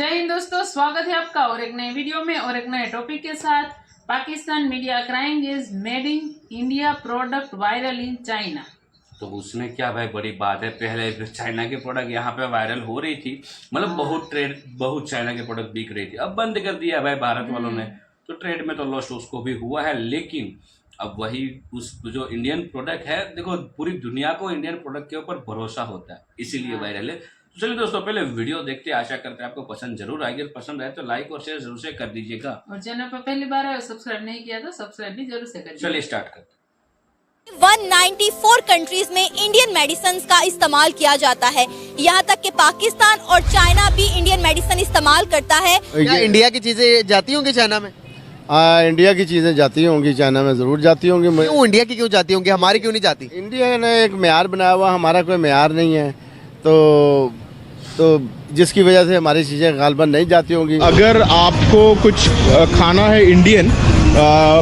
जय हिंद दोस्तों, स्वागत है आपका और एक नए वीडियो में और एक नए टॉपिक के साथ। Pakistan media crime is made in India product viral in China. तो उसमें क्या भाई बड़ी बात है। पहले चाइना के प्रोडक्ट यहाँ पे वायरल हो रही थी, मतलब बहुत चाइना के प्रोडक्ट बिक रही थी। अब बंद कर दिया है भाई भारत वालों ने, तो ट्रेड में तो लॉस उसको भी हुआ है। लेकिन अब वही उस जो इंडियन प्रोडक्ट है, देखो पूरी दुनिया को इंडियन प्रोडक्ट के ऊपर भरोसा होता है, इसीलिए वायरल है। तो चलिए दोस्तों, पहले वीडियो देखते हैं, आशा करते हैं आपको पसंद जरूर आएगी। अगर पसंद आए तो लाइक और शेयर जरूर से कर दीजिएगा, और चैनल पर पहली बार है सब्सक्राइब नहीं किया तो सब्सक्राइब भी जरूर से करिए। चलिए स्टार्ट करते हैं। 194 कंट्रीज में इंडियन मेडिसिन का इस्तेमाल किया जाता है। यहाँ तक कि पाकिस्तान और चाइना भी इंडियन मेडिसिन इस्तेमाल करता है। क्या इंडिया की चीजें जाती होंगी चाइना में? इंडिया की चीज़ें जाती होंगी, चाइना में ज़रूर जाती होंगी। क्यों इंडिया की क्यों जाती होंगी, हमारी क्यों नहीं जाती? इंडिया ने एक म्यार बनाया हुआ, हमारा कोई म्यार नहीं है, तो जिसकी वजह से हमारी चीज़ें गालबन नहीं जाती होंगी। अगर आपको कुछ खाना है इंडियन,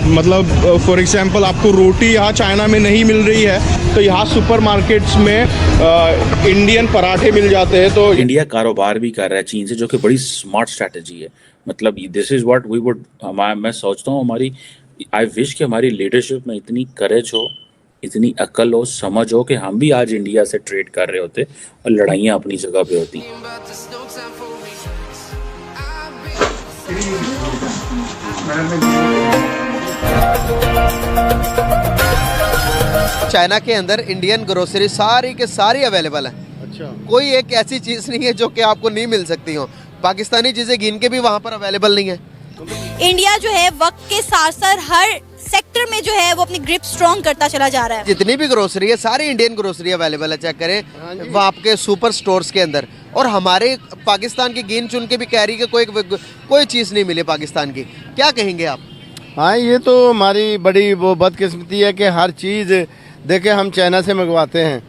मतलब फॉर एग्जांपल आपको रोटी यहाँ चाइना में नहीं मिल रही है, तो यहाँ सुपरमार्केट्स में इंडियन पराठे मिल जाते हैं। तो इंडिया कारोबार भी कर रहा है चीन से, जो कि बड़ी स्मार्ट स्ट्रैटेजी है। मतलब this is what we would, मैं सोचता हूँ हमारी, आई विश कि हमारी लीडरशिप में इतनी करेज हो, इतनी अकल हो, समझ हो कि हम भी आज इंडिया से ट्रेड कर रहे होते और लड़ाइयाँ अपनी जगह पे होती। चाइना के अंदर इंडियन ग्रोसरी सारी के सारी अवेलेबल है। अच्छा, कोई एक ऐसी चीज नहीं है जो कि आपको नहीं मिल सकती हो। पाकिस्तानी चीजें गिन के भी वहाँ पर अवेलेबल नहीं है। इंडिया जो है वक्त के साथ साथ हर सेक्टर में जो है वो अपनी ग्रिप स्ट्रॉन्ग करता चला जा रहा है। जितनी भी ग्रोसरी है सारी इंडियन ग्रोसरी अवेलेबल है, चेक करें वहाँ आपके सुपर स्टोर्स के अंदर। और हमारे पाकिस्तान की गिन चुन के भी कह रही है कि कोई चीज़ नहीं मिली पाकिस्तान की। क्या कहेंगे आप? हाँ, ये तो हमारी बड़ी वो बदकिस्मती है कि हर चीज़ देखे हम चाइना से मंगवाते हैं,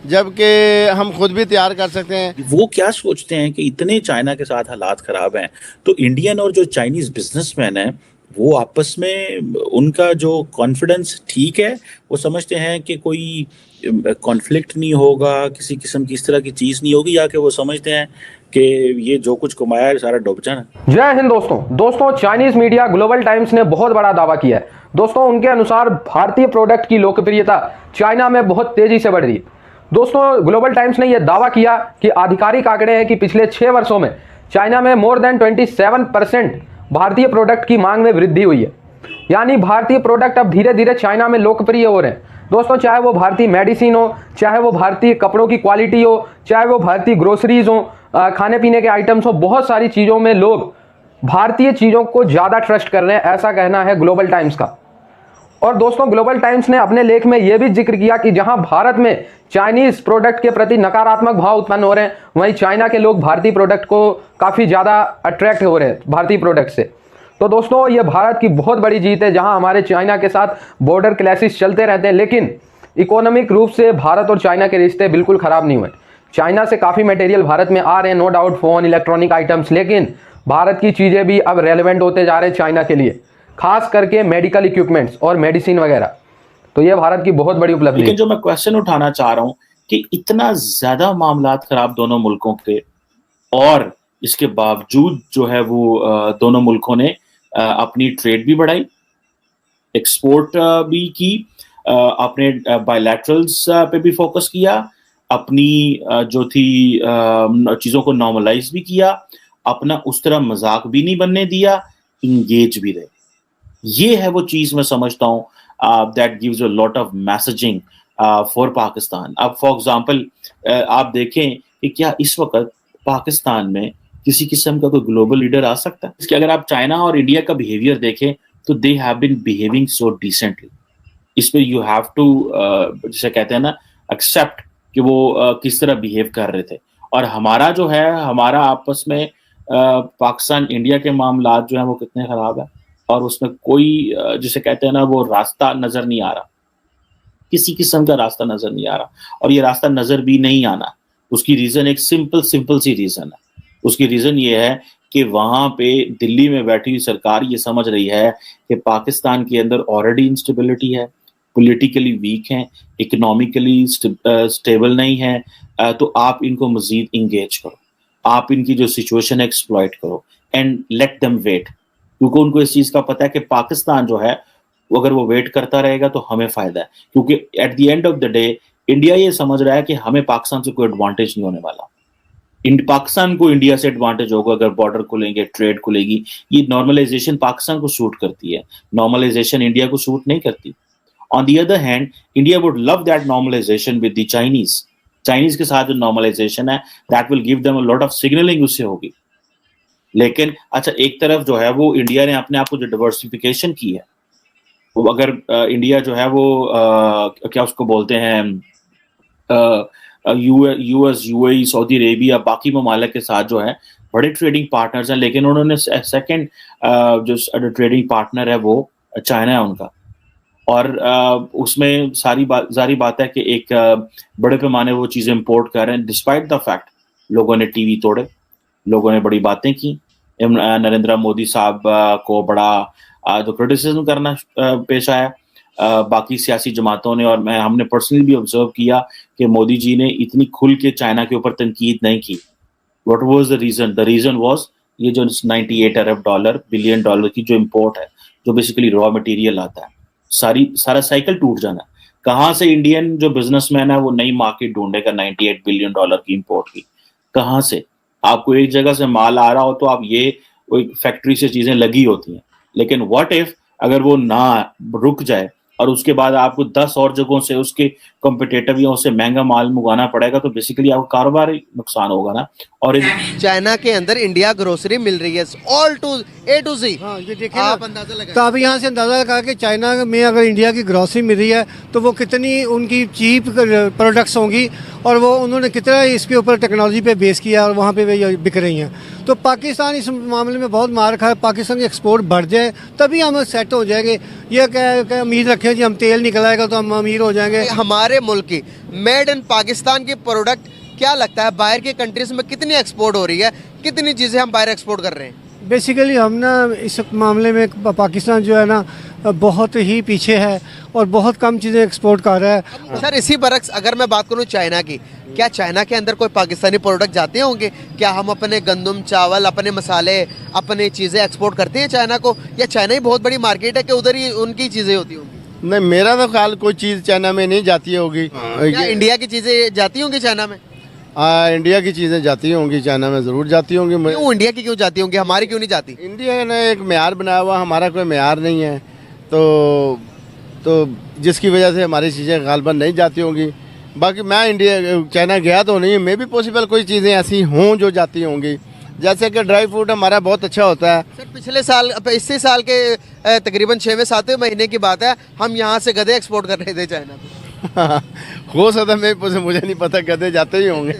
जबकि हम खुद भी तैयार कर सकते हैं। वो क्या सोचते हैं कि इतने चाइना के साथ हालात खराब हैं, तो इंडियन और जो चाइनीज बिजनेसमैन हैं वो आपस में उनका जो कॉन्फिडेंस ठीक है, वो समझते हैं कि कोई कॉन्फ्लिक्ट नहीं होगा, किसी किस्म की इस तरह की चीज़ नहीं होगी, या कि वो समझते हैं कि ये जो कुछ कमाया है सारा डूब जाना। जय हिंद दोस्तों, चाइनीज मीडिया ग्लोबल टाइम्स ने बहुत बड़ा दावा किया है। दोस्तों, उनके अनुसार भारतीय प्रोडक्ट की लोकप्रियता चाइना में बहुत तेजी से बढ़ रही है। दोस्तों, ग्लोबल टाइम्स ने यह दावा किया कि आधिकारिक आंकड़े हैं कि पिछले 6 वर्षों में चाइना में मोर देन 27% भारतीय प्रोडक्ट की मांग में वृद्धि हुई है। यानी भारतीय प्रोडक्ट अब धीरे धीरे चाइना में लोकप्रिय हो रहे हैं। दोस्तों, चाहे वो भारतीय मेडिसिन हो, चाहे वो भारतीय कपड़ों की क्वालिटी हो, चाहे वो भारतीय ग्रोसरीज हो, खाने पीने के आइटम्स हो, बहुत सारी चीज़ों में लोग भारतीय चीज़ों को ज़्यादा ट्रस्ट कर रहे हैं, ऐसा कहना है ग्लोबल टाइम्स का। और दोस्तों, ग्लोबल टाइम्स ने अपने लेख में यह भी जिक्र किया कि जहां भारत में चाइनीज प्रोडक्ट के प्रति नकारात्मक भाव उत्पन्न हो रहे हैं, वहीं चाइना के लोग भारतीय प्रोडक्ट को काफ़ी ज़्यादा अट्रैक्ट हो रहे हैं भारतीय प्रोडक्ट से। तो दोस्तों, ये भारत की बहुत बड़ी जीत है, जहां हमारे चाइना के साथ बॉर्डर क्लैशेस चलते रहते हैं, लेकिन इकोनॉमिक रूप से भारत और चाइना के रिश्ते बिल्कुल ख़राब नहीं हुए। चाइना से काफ़ी मटेरियल भारत में आ रहे हैं, no doubt, phone, electronic items, लेकिन भारत की चीज़ें भी अब रेलिवेंट होते जा रहे हैं चाइना के लिए, खास करके मेडिकल इक्विपमेंट्स और मेडिसिन वगैरह। तो ये भारत की बहुत बड़ी उपलब्धि है। लेकिन जो मैं क्वेश्चन उठाना चाह रहा हूँ कि इतना ज्यादा मामलात खराब दोनों मुल्कों के, और इसके बावजूद जो है वो दोनों मुल्कों ने अपनी ट्रेड भी बढ़ाई, एक्सपोर्ट भी की, अपने बायलैटरल्स पे भी फोकस किया, अपनी जो थी चीजों को नॉर्मलाइज भी किया, अपना उस तरह मजाक भी नहीं बनने दिया, इंगेज भी रहे। ये है वो चीज मैं समझता हूँ that gives a lot of messaging for Pakistan. अब फॉर एग्जांपल आप देखें कि क्या इस वक्त पाकिस्तान में किसी किस्म का कोई ग्लोबल लीडर आ सकता है? इसके अगर आप चाइना और इंडिया का बिहेवियर देखें तो they have been behaving so decently. इस पे यू हैव टू जिसे कहते हैं ना, एक्सेप्ट कि वो किस तरह बिहेव कर रहे थे। और हमारा जो है, हमारा आपस में पाकिस्तान इंडिया के मामला जो है वो कितने खराब है, और उसमें कोई जिसे कहते हैं ना वो रास्ता नजर नहीं आ रहा, किसी किस्म का रास्ता नजर नहीं आ रहा। और ये रास्ता नजर भी नहीं आना, उसकी रीजन एक सिंपल सी रीजन है। उसकी रीजन ये है कि वहां पे दिल्ली में बैठी हुई सरकार ये समझ रही है कि पाकिस्तान के अंदर ऑलरेडी इंस्टेबिलिटी है, पॉलिटिकली वीक हैं, इकोनॉमिकली स्टेबल नहीं है, तो आप इनको मजीद इंगेज करो। आप इनकी जो सिचुएशन है एक्सप्लॉइट करो एंड लेट देम वेट, क्योंकि उनको इस चीज का पता है कि पाकिस्तान जो है अगर वो वेट करता रहेगा तो हमें फायदा है, क्योंकि at the end of the day India ये समझ रहा है कि हमें पाकिस्तान से कोई एडवांटेज नहीं होने वाला। पाकिस्तान को इंडिया से एडवांटेज होगा अगर बॉर्डर खुलेंगे, ट्रेड खुलेगी। ये नॉर्मलाइजेशन पाकिस्तान को सूट करती है, नॉर्मलाइजेशन इंडिया को सूट नहीं करती। On the other hand India would love that normalisation with the Chinese के साथ जो नॉर्मलाइजेशन है that will give them a lot of signalling उससे होगी। लेकिन अच्छा, एक तरफ जो है वो इंडिया ने अपने आप को जो डाइवर्सिफिकेशन की है, वो अगर इंडिया जो है वो क्या उसको बोलते हैं यूएस, यूएई, सऊदी अरेबिया, बाकी ममालिक के साथ जो है बड़े ट्रेडिंग पार्टनर्स हैं, लेकिन उन्होंने सेकंड जो ट्रेडिंग पार्टनर है वो चाइना है उनका। और उसमें सारी बात है कि एक बड़े पैमाने वो चीज़ें इंपोर्ट कर रहे हैं, डिस्पाइट द फैक्ट लोगों ने टीवी तोड़े, लोगों ने बड़ी बातें की, नरेंद्र मोदी साहब को बड़ा जो क्रिटिसिज्म करना पेश आया बाकी सियासी जमातों ने, और हमने पर्सनली भी ऑब्जर्व किया कि मोदी जी ने इतनी खुल के चाइना के ऊपर तनकीद नहीं की। What was the reason? The reason was ये जो 98 अरब बिलियन डॉलर की जो इंपोर्ट है, जो बेसिकली रॉ मटेरियल आता है, सारा साइकिल टूट जाना। कहाँ से इंडियन जो बिजनेसमैन है वो नई मार्केट ढूंढेगा 98 बिलियन डॉलर की इंपोर्ट की? कहाँ से? आपको एक जगह से माल आ रहा हो तो आप ये फैक्ट्री से चीजें लगी होती हैं, लेकिन व्हाट इफ अगर वो ना रुक जाए और उसके बाद आपको 10 और जगहों से उसके कॉम्पिटिटिव या उससे महंगा माल मंगाना पड़ेगा, तो बेसिकली आपको कारोबार नुकसान होगा ना। और चाइना के अंदर इंडिया ग्रोसरी मिल रही है ऑल टू ए टू जी। हाँ, ये देखिए आप अंदाजा लगाएं। तो आप यहाँ से अंदाज़ा लगा कि चाइना में अगर इंडिया की ग्रोसरी मिल रही है तो वो कितनी उनकी चीप प्रोडक्ट्स होंगी, और वो उन्होंने कितना इसके ऊपर टेक्नोलॉजी पे बेस किया और वहाँ पे वे बिक रही हैं। तो पाकिस्तान इस मामले में बहुत मार खा है। पाकिस्तान की एक्सपोर्ट बढ़ जाए तभी हम सेट हो जाएंगे। ये क्या उम्मीद रखें जी हम तेल निकल आएगा तो हम अमीर हो जाएंगे? हमारे मुल्क की मेड इन पाकिस्तान की प्रोडक्ट क्या लगता है बाहर की कंट्रीज में कितनी एक्सपोर्ट हो रही है, कितनी चीज़ें हम बाहर एक्सपोर्ट कर रहे हैं? बेसिकली हम ना इस मामले में पाकिस्तान जो है ना बहुत ही पीछे है और बहुत कम चीज़ें एक्सपोर्ट कर रहा है। सर इसी बरक्स अगर मैं बात करूं चाइना की, क्या चाइना के अंदर कोई पाकिस्तानी प्रोडक्ट जाते होंगे? क्या हम अपने गंदम, चावल, अपने मसाले, अपनी चीज़ें एक्सपोर्ट करते हैं चाइना को, या चाइना ही बहुत बड़ी मार्केट है कि उधर ही उनकी चीज़ें होती होंगी? नहीं, मेरा तो ख्याल कोई चीज़ चाइना में नहीं जाती होगी। क्या इंडिया की चीज़ें जाती होंगी चाइना में? इंडिया की चीज़ें जाती होंगी, चाइना में ज़रूर जाती होंगी। क्यों इंडिया की क्यों जाती होंगी, हमारी क्यों नहीं जाती? इंडिया ने एक मेयार बनाया हुआ, हमारा कोई मेयार नहीं है, तो जिसकी वजह से हमारी चीज़ें गालबन नहीं जाती होंगी। बाकी मैं चाइना गया तो नहीं, मे भी पॉसिबल कोई चीज़ें ऐसी हों जो जाती होंगी, जैसे कि ड्राई फ्रूट हमारा बहुत अच्छा होता है। सर पिछले साल, इसी साल के तकरीबन 6वें-7वें महीने की बात है, हम यहाँ से गधे एक्सपोर्ट कर रहे थे चाइना को। हो सकता है, मुझे नहीं पता, गधे जाते ही होंगे।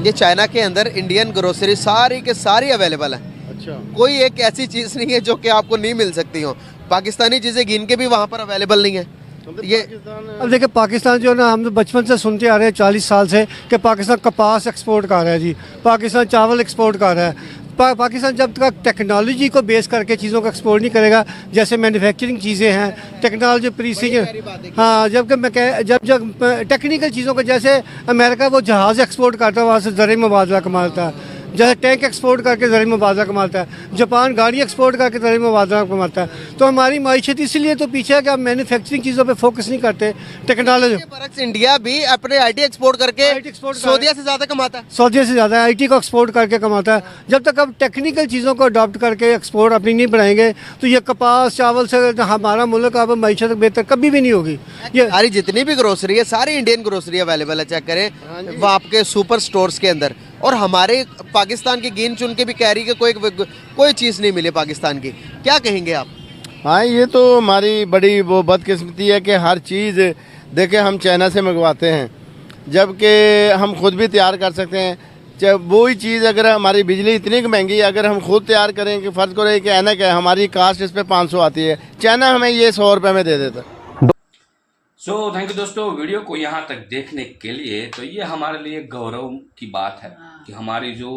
ये चाइना के अंदर इंडियन ग्रोसरी सारी के सारी अवेलेबल है। अच्छा, कोई एक ऐसी चीज़ नहीं है जो कि आपको नहीं मिल सकती हो। पाकिस्तानी चीज़ें गिन के भी वहाँ पर अवेलेबल नहीं है। ये अब देखिए पाकिस्तान जो है ना, हम तो बचपन से सुनते आ रहे हैं 40 साल से कि पाकिस्तान कपास एक्सपोर्ट कर रहा है जी, पाकिस्तान चावल एक्सपोर्ट कर रहा है। पाकिस्तान जब तक टेक्नोलॉजी को बेस करके चीज़ों का एक्सपोर्ट नहीं करेगा, जैसे मैन्युफैक्चरिंग चीज़ें हैं, टेक्नोलॉजी प्रीसीजन, हाँ, जब टेक्निकल चीज़ों को, जैसे अमेरिका वो जहाज़ एक्सपोर्ट करता है, वहाँ से ज़रिए मुबादला कमाता है, जैसे टैंक एक्सपोर्ट करके ज़रिए मुबादला कमाता है, जापान गाड़ी एक्सपोर्ट करके ज़रिए मुबादला कमाता है। तो हमारी माइशत इसलिए तो पीछे है कि हम मैन्युफैक्चरिंग चीज़ों पे फोकस नहीं करते, टेक्नोलॉजी। इंडिया भी अपने आईटी एक्सपोर्ट करके सऊदीया से ज़्यादा कमाता है, सऊदीया से ज़्यादा आईटी को एक्सपोर्ट करके कमाता है। जब तक हम टेक्निकल चीज़ों को अडॉप्ट करके एक्सपोर्ट अपनी नहीं बढ़ाएंगे तो ये कपास चावल से हमारा मुल्क अब माइशत बेहतर कभी भी नहीं होगी। ये सारी जितनी भी ग्रोसरी है, सारी इंडियन ग्रोसरी अवेलेबल है, चेक करें वो आपके सुपर स्टोर्स के अंदर। और हमारे पाकिस्तान की गिन चुन के भी कह रही है कि कोई चीज़ नहीं मिली पाकिस्तान की, क्या कहेंगे आप? हाँ, ये तो हमारी बड़ी वो बदकिस्मती है कि हर चीज़ देखे हम चाइना से मंगवाते हैं, जबकि हम खुद भी तैयार कर सकते हैं। जब वही चीज़ अगर हमारी बिजली इतनी महंगी है, अगर हम खुद तैयार करें, कि फ़र्ज़ करें कि ऐनक है, हमारी कास्ट इस पर 500 आती है, चाइना हमें ये 100 रुपये में दे देता है। सो थैंक यू दोस्तों, वीडियो को यहाँ तक देखने के लिए। तो ये हमारे लिए गौरव की बात है कि हमारी जो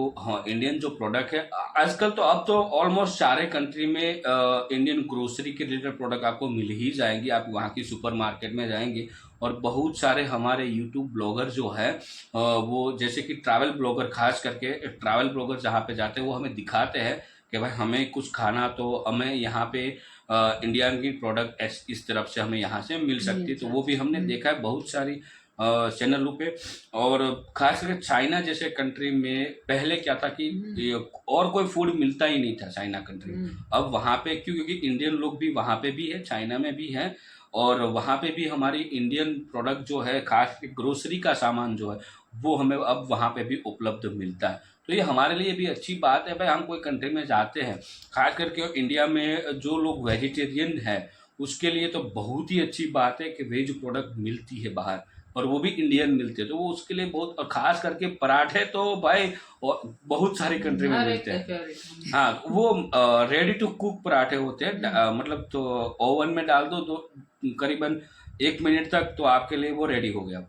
इंडियन जो प्रोडक्ट है आजकल, तो अब तो ऑलमोस्ट सारे कंट्री में इंडियन ग्रोसरी के रिलेटेड प्रोडक्ट आपको मिल ही जाएंगी। आप वहाँ की सुपर मार्केट में जाएंगे और बहुत सारे हमारे यूट्यूब ब्लॉगर जो है वो जैसे कि ट्रैवल ब्लॉगर, खास करके ट्रैवल ब्लॉगर जहाँ पे जाते हैं वो हमें दिखाते हैं कि भाई हमें कुछ खाना तो हमें यहाँ पे इंडिया की प्रोडक्ट इस तरफ से हमें यहाँ से मिल सकती है। तो वो भी हमने देखा है बहुत सारी चैनलों पे। और खास करके चाइना जैसे कंट्री में पहले क्या था कि और कोई फूड मिलता ही नहीं था चाइना कंट्री में। अब वहाँ पे क्योंकि इंडियन लोग भी वहाँ पे भी है, चाइना में भी है, और वहाँ पे भी हमारी इंडियन प्रोडक्ट जो है, खास करके ग्रोसरी का सामान जो है वो हमें अब वहाँ पे भी उपलब्ध मिलता है। तो ये हमारे लिए भी अच्छी बात है। भाई हम कोई कंट्री में जाते हैं, खास करके इंडिया में जो लोग वेजिटेरियन है उसके लिए तो बहुत ही अच्छी बात है कि वेज प्रोडक्ट मिलती है बाहर, और वो भी इंडियन मिलते हैं। तो वो उसके लिए बहुत, और खास करके पराठे तो भाई बहुत सारी कंट्री में मिलते हैं। हाँ, वो रेडी टू कुक पराठे होते हैं, मतलब तो ओवन में डाल दो तो करीबन 1 मिनट तक तो आपके लिए वो रेडी हो गया,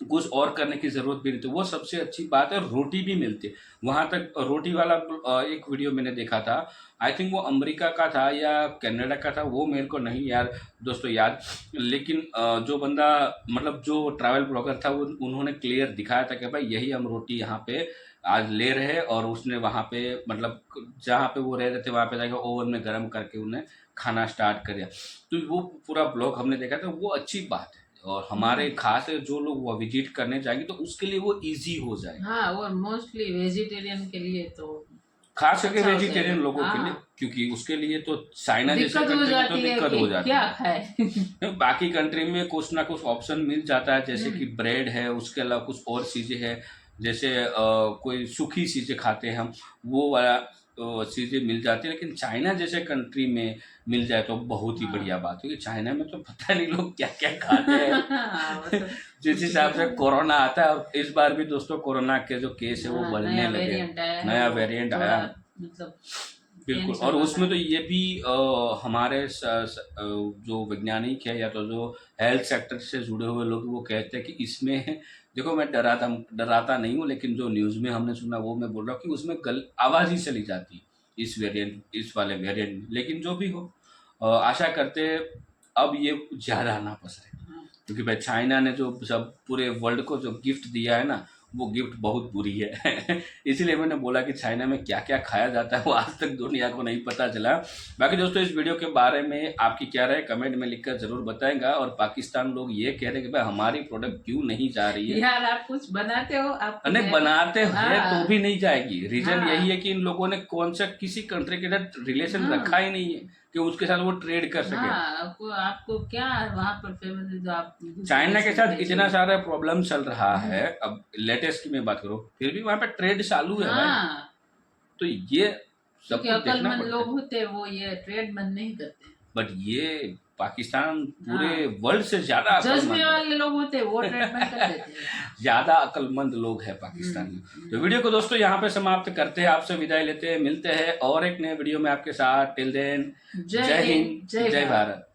कुछ और करने की ज़रूरत भी नहीं। तो वो सबसे अच्छी बात है। रोटी भी मिलती है वहाँ तक। रोटी वाला एक वीडियो मैंने देखा था, आई थिंक वो अमेरिका का था या कनाडा का था, वो मेरे को नहीं यार दोस्तों याद, लेकिन जो बंदा मतलब जो ट्रैवल ब्लॉगर था वो उन्होंने क्लियर दिखाया था कि भाई यही हम रोटी यहाँ पे आज ले रहे हैं। और उसने वहाँ पे मतलब जहाँ पे वो रह रहे थे वहाँ पे जाकर ओवन में गर्म करके उन्हें खाना स्टार्ट कर दिया। तो वो पूरा ब्लॉग हमने देखा था, वो अच्छी बात है। और हमारे खास जो लोग वो विजिट करने जाएंगे तो उसके लिए वो इजी हो जाए। हाँ, और मोस्टली वेजिटेरियन के लिए तो खास करके अच्छा वेजिटेरियन लोगों के लिए, क्योंकि उसके लिए तो चाइना जैसे कंट्री में तो दिक्कत हो जाती क्या खाए। बाकी कंट्री में कुछ ना कुछ ऑप्शन मिल जाता है, जैसे कि ब्रेड है, उसके अलावा कुछ और चीज़ें हैं, जैसे कोई सूखी चीज़ें खाते हैं हम, वो वाला चीज़ें मिल जाती है। लेकिन चाइना जैसे कंट्री में मिल जाए तो बहुत ही बढ़िया बात है, क्योंकि चाइना में तो पता नहीं लोग क्या क्या खाते हैं। जिस हिसाब से कोरोना आता है, और इस बार भी दोस्तों कोरोना के जो केस है वो बढ़ने लगे, नया वेरिएंट आया मतलब बिल्कुल। और उसमें तो ये भी हमारे जो वैज्ञानिक है या तो जो हेल्थ सेक्टर से जुड़े हुए लोग वो कहते हैं कि इसमें, देखो मैं डराता नहीं हूँ, लेकिन जो न्यूज़ में हमने सुना वो मैं बोल रहा हूँ कि उसमें आवाज़ ही चली जाती इस वाले वेरिएंट में। लेकिन जो भी हो, आशा करते अब ये ज़्यादा ना पसरे, क्योंकि भाई चाइना ने जो सब पूरे वर्ल्ड को जो गिफ्ट दिया है ना, वो गिफ्ट बहुत बुरी है। इसीलिए मैंने बोला कि चाइना में क्या क्या खाया जाता है वो आज तक दुनिया को नहीं पता चला। बाकी दोस्तों इस वीडियो के बारे में आपकी क्या राय कमेंट में लिखकर जरूर बताएगा। और पाकिस्तान लोग ये कह रहे हैं कि भाई हमारी प्रोडक्ट क्यों नहीं जा रही है। यार आप कुछ बनाते हो, आप नहीं बनाते हैं तो भी नहीं जाएगी। रीजन हाँ। यही है कि इन लोगों ने कौन सा किसी कंट्री के साथ रिलेशन रखा ही नहीं है कि उसके साथ वो ट्रेड कर सके। हाँ, आपको क्या वहाँ पर फेमस है जो आप चाइना के साथ इतना सारा प्रॉब्लम चल रहा है, अब लेटेस्ट की मैं बात करूँ, फिर भी वहाँ पे ट्रेड चालू है भाई। तो ये सब अकलमंद लोग होते हैं वो ये ट्रेड बंद नहीं करते। बट ये पाकिस्तान पूरे वर्ल्ड से ज्यादा जज्बे वाले लोग होते हैं वो ट्रेड बंद कर देते हैं। ज्यादा अक्लमंद लोग हैं पाकिस्तान में। तो वीडियो को दोस्तों यहाँ पे समाप्त करते हैं, आपसे विदाई लेते हैं, मिलते हैं और एक नए वीडियो में आपके साथ। टिल देन जय हिंद, जय भारत।